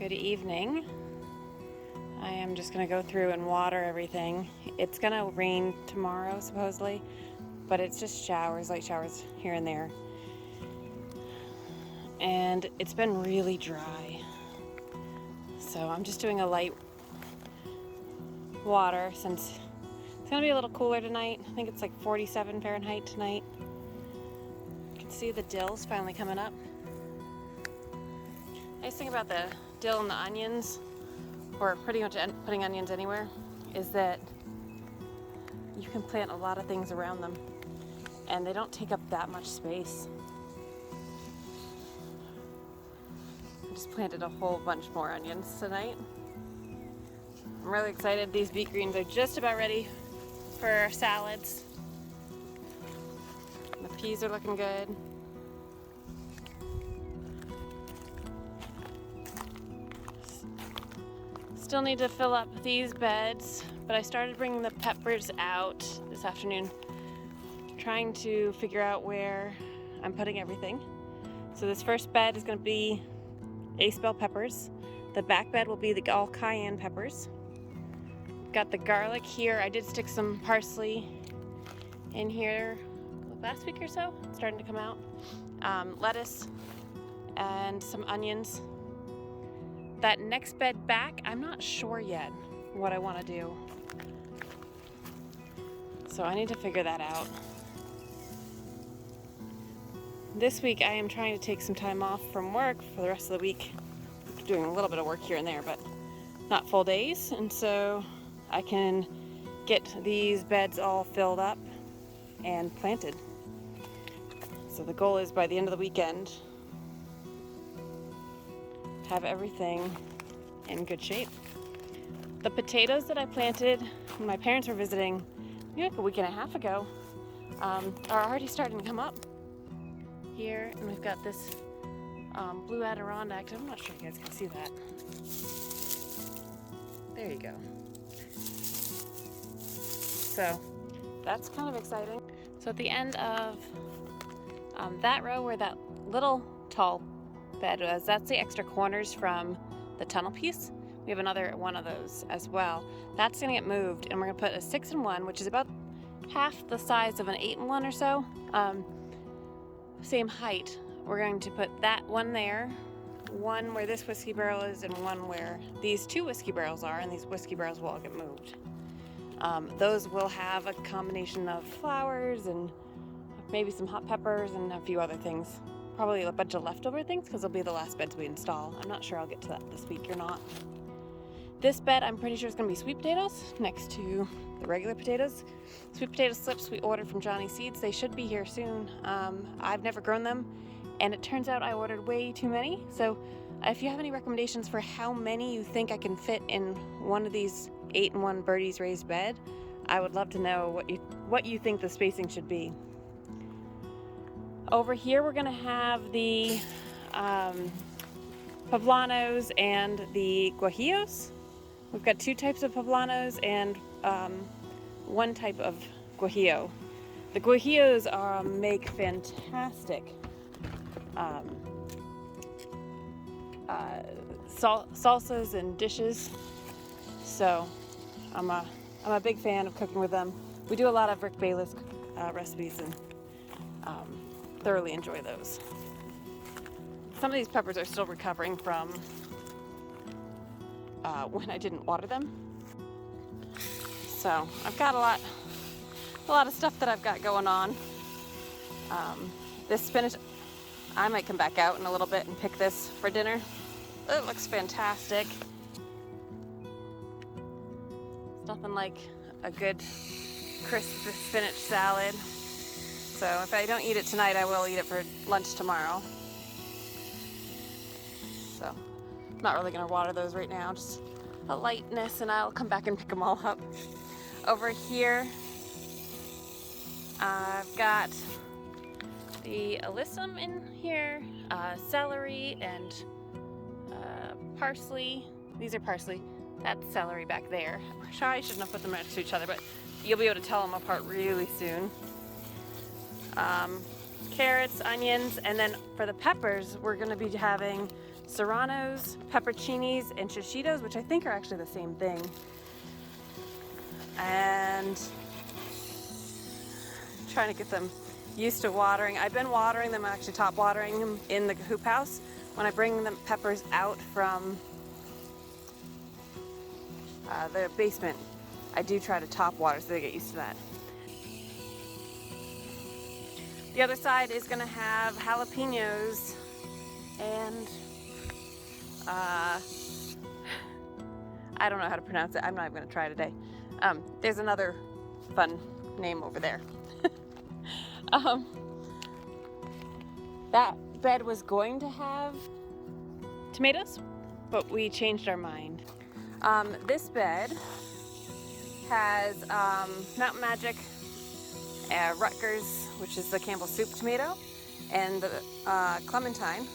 Good evening. I am just going to go through and water everything. It's going to rain tomorrow, supposedly, but it's just showers, light showers here and there. And it's been really dry. So I'm just doing a light water since it's going to be a little cooler tonight. I think it's like 47 Fahrenheit tonight. You can see the dill's finally coming up. Nice thing about the dill and the onions, or pretty much putting onions anywhere, is that you can plant a lot of things around them and they don't take up that much space. I just planted a whole bunch more onions tonight. I'm really excited. These beet greens are just about ready for salads. The peas are looking good. Still need to fill up these beds, but I started bringing the peppers out this afternoon, trying to figure out where I'm putting everything. So this first bed is going to be ace bell peppers. The back bed will be the all cayenne peppers. Got the garlic here. I did stick some parsley in here last week or so. It's starting to come out. Lettuce and some onions. That next bed back, I'm not sure yet what I want to do. So I need to figure that out. This week I am trying to take some time off from work for the rest of the week. Doing a little bit of work here and there, but not full days. And so I can get these beds all filled up and planted. So the goal is by the end of the weekend, have everything in good shape. The potatoes that I planted when my parents were visiting maybe like a week and a half ago are already starting to come up here, and we've got this blue Adirondack. I'm not sure if you guys can see that. There you go. So that's kind of exciting. So at the end of that row where that little tall bed was, that's the extra corners from the tunnel piece. We have another one of those as well. That's gonna get moved, and we're gonna put a 6-in-1, which is about half the size of an 8-in-1 or so. Same height. We're going to put that one there, one where this whiskey barrel is, and one where these two whiskey barrels are, and these whiskey barrels will all get moved. Those will have a combination of flowers and maybe some hot peppers and a few other things. Probably a bunch of leftover things because they'll be the last beds we install. I'm not sure I'll get to that this week or not. This bed, I'm pretty sure is going to be sweet potatoes next to the regular potatoes. Sweet potato slips we ordered from Johnny Seeds. They should be here soon. I've never grown them, and it turns out I ordered way too many. So if you have any recommendations for how many you think I can fit in one of these 8-in-1 Birdies raised bed, I would love to know what you think the spacing should be. Over here we're going to have the Pavlanos and the Guajillos. We've got two types of Pavlanos and one type of Guajillo. The Guajillos make fantastic salsas and dishes. So I'm a big fan of cooking with them. We do a lot of Rick Bayless recipes and thoroughly enjoy those. Some of these peppers are still recovering from when I didn't water them. So I've got a lot of stuff that I've got going on. This spinach, I might come back out in a little bit and pick this for dinner. It looks fantastic. It's nothing like a good crisp spinach salad. So if I don't eat it tonight, I will eat it for lunch tomorrow. So I'm not really going to water those right now, just a lightness, and I'll come back and pick them all up. Over here, I've got the alyssum in here, celery, and parsley. These are parsley. That's celery back there. I'm sure I shouldn't have put them next to each other, but you'll be able to tell them apart really soon. carrots, onions, and then for the peppers, we're gonna be having serranos, pepperoncinis, and chichitos, which I think are actually the same thing. And trying to get them used to watering. I've been watering them, actually top watering them in the hoop house. When I bring the peppers out from the basement, I do try to top water so they get used to that. The other side is gonna have jalapenos and I don't know how to pronounce it. I'm not even gonna try today. There's another fun name over there. That bed was going to have tomatoes, but we changed our mind. This bed has Mountain Magic, Rutgers, which is the Campbell soup tomato, and the clementine.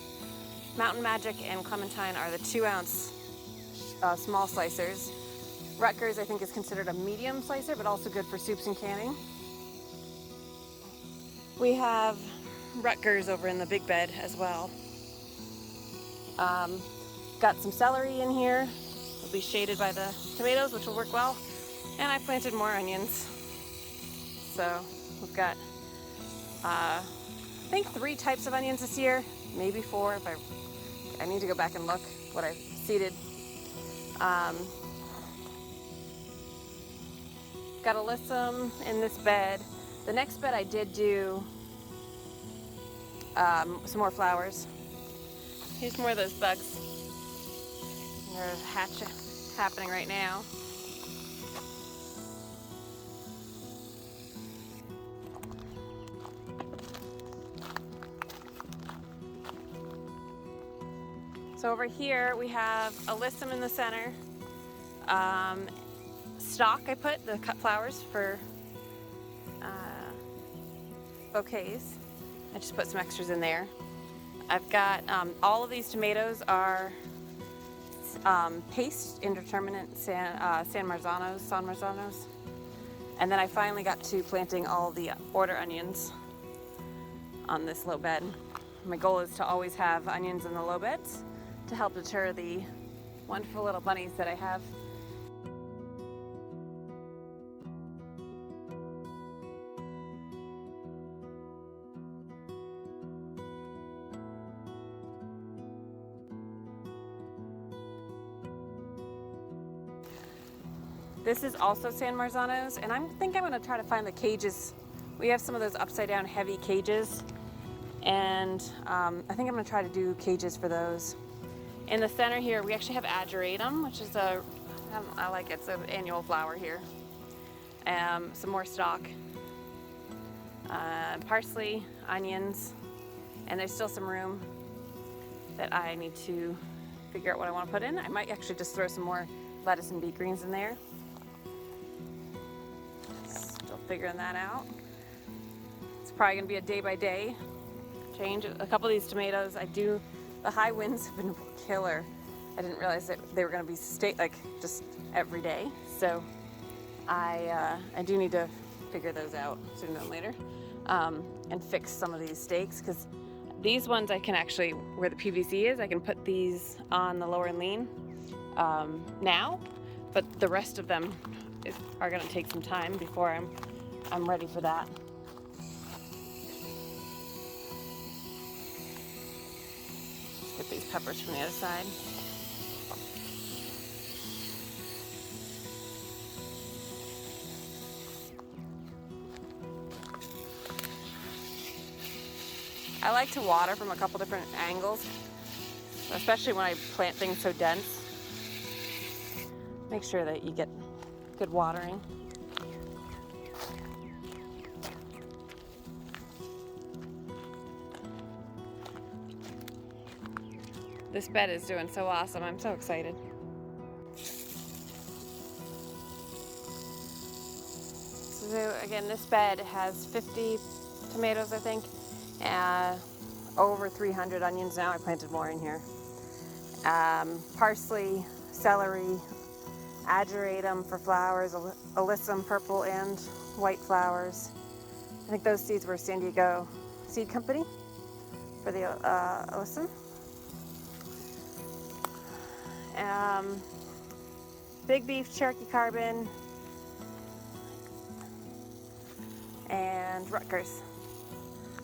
Mountain Magic and clementine are the 2-ounce small slicers. Rutgers, I think, is considered a medium slicer, but also good for soups and canning. We have Rutgers over in the big bed as well. Got some celery in here. It'll be shaded by the tomatoes, which will work well. And I planted more onions. So we've got, I think 3 types of onions this year, maybe 4 if I need to go back and look what I seeded. Got alyssum in this bed. The next bed I did do some more flowers. Here's more of those bugs. There's a hatch happening right now. So over here we have alyssum in the center. Stock I put, the cut flowers for bouquets. I just put some extras in there. I've got all of these tomatoes are paste indeterminate San Marzanos. And then I finally got to planting all the order onions on this low bed. My goal is to always have onions in the low beds to help deter the wonderful little bunnies that I have. This is also San Marzanos, and I think I'm gonna try to find the cages. We have some of those upside down heavy cages, and I think I'm gonna try to do cages for those. In the center here, we actually have ageratum, which is I like it, it's an annual flower here. Some more stock, parsley, onions, and there's still some room that I need to figure out what I want to put in. I might actually just throw some more lettuce and beet greens in there. Still figuring that out. It's probably gonna be a day by day change. A couple of these tomatoes, the high winds have been killer. I didn't realize that they were gonna be just every day. So I do need to figure those out sooner than later, and fix some of these stakes, because these ones I can actually, where the PVC is, I can put these on the lower and lean now, but the rest of them are gonna take some time before I'm ready for that. Let's get these peppers from the other side. I like to water from a couple different angles, especially when I plant things so dense. Make sure that you get good watering. This bed is doing so awesome. I'm so excited. So again, this bed has 50 tomatoes, I think. Over 300 onions now. I planted more in here. Parsley, celery, ageratum for flowers, alyssum, purple and white flowers. I think those seeds were San seed company for the OSIM. Big Beef, Cherokee Carbon, and Rutgers.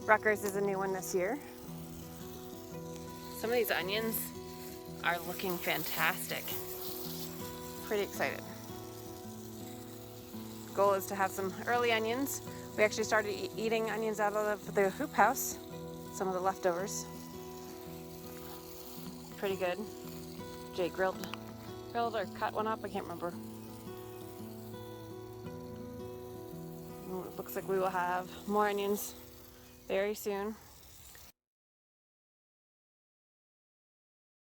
Rutgers is a new one this year. Some of these onions are looking fantastic. Pretty excited. Goal is to have some early onions. We actually started eating onions out of the hoop house, some of the leftovers. Pretty good. Jay grilled or cut one up, I can't remember. It looks like we will have more onions very soon.